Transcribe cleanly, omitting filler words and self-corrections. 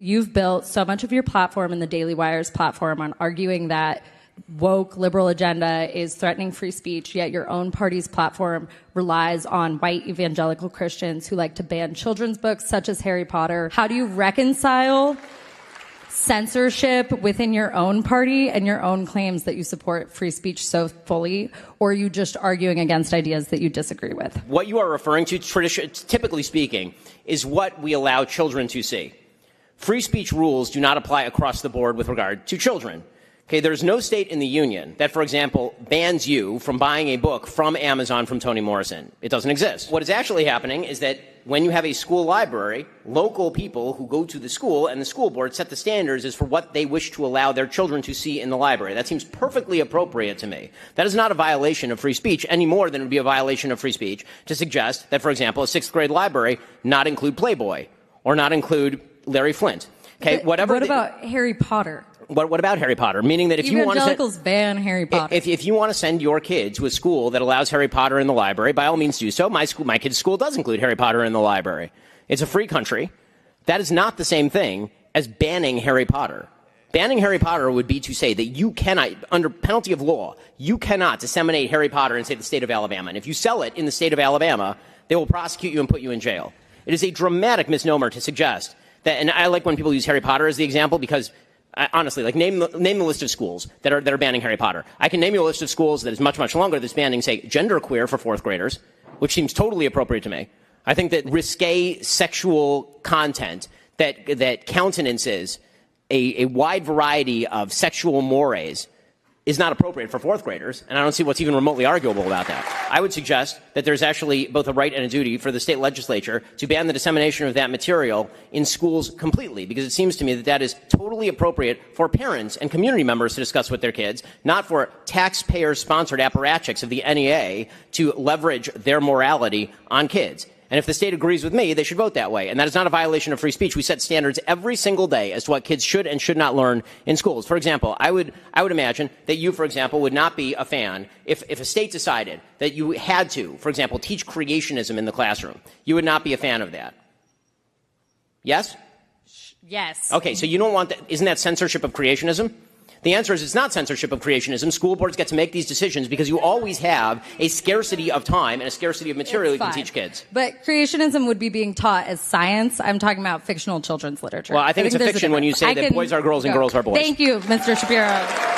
you've built so much of your platform and the Daily Wire's platform on arguing that woke liberal agenda is threatening free speech, yet your own party's platform relies on white evangelical Christians who like to ban children's books such as Harry Potter. How do you reconcile censorship within your own party and your own claims that you support free speech so fully, or are you just arguing against ideas that you disagree with? What you are referring to, typically speaking, is what we allow children to see. Free speech rules do not apply across the board with regard to children. Okay, there's no state in the union that, for example, bans you from buying a book from Amazon from Toni Morrison. It doesn't exist. What is actually happening is that when you have a school library, local people who go to the school and the school board set the standards as for what they wish to allow their children to see in the library. That seems perfectly appropriate to me. That is not a violation of free speech any more than it would be a violation of free speech to suggest that, for example, a sixth grade library not include Playboy or not include Larry Flint. Okay, what about Harry Potter? What about Harry Potter? Meaning that if you want to evangelicals ban Harry Potter. If you want to send your kids to a school that allows Harry Potter in the library, by all means do so. My kid's school does include Harry Potter in the library. It's a free country. That is not the same thing as banning Harry Potter. Banning Harry Potter would be to say that you cannot, under penalty of law, you cannot disseminate Harry Potter in, say, the state of Alabama. And if you sell it in the state of Alabama, they will prosecute you and put you in jail. It is a dramatic misnomer to suggest that, and I like when people use Harry Potter as the example because honestly, like name the list of schools that are banning Harry Potter. I can name you a list of schools that is much, much longer that's banning, say, genderqueer for fourth graders, which seems totally appropriate to me. I think that risque sexual content that countenances a wide variety of sexual mores is not appropriate for fourth graders, and I don't see what's even remotely arguable about that. I would suggest that there's actually both a right and a duty for the state legislature to ban the dissemination of that material in schools completely, because it seems to me that that is totally appropriate for parents and community members to discuss with their kids, not for taxpayer-sponsored apparatchiks of the NEA to leverage their morality on kids. And if the state agrees with me, they should vote that way. And that is not a violation of free speech. We set standards every single day as to what kids should and should not learn in schools. For example, I would imagine that you, for example, would not be a fan if a state decided that you had to, for example, teach creationism in the classroom. You would not be a fan of that. Yes? Yes. Okay, so you don't want that. Isn't that censorship of creationism? The answer is it's not censorship of creationism. School boards get to make these decisions because you always have a scarcity of time and a scarcity of material you can teach kids. But creationism would be being taught as science. I'm talking about fictional children's literature. Well, I think it's a fiction when you say that boys are girls and girls are boys. Thank you, Mr. Shapiro.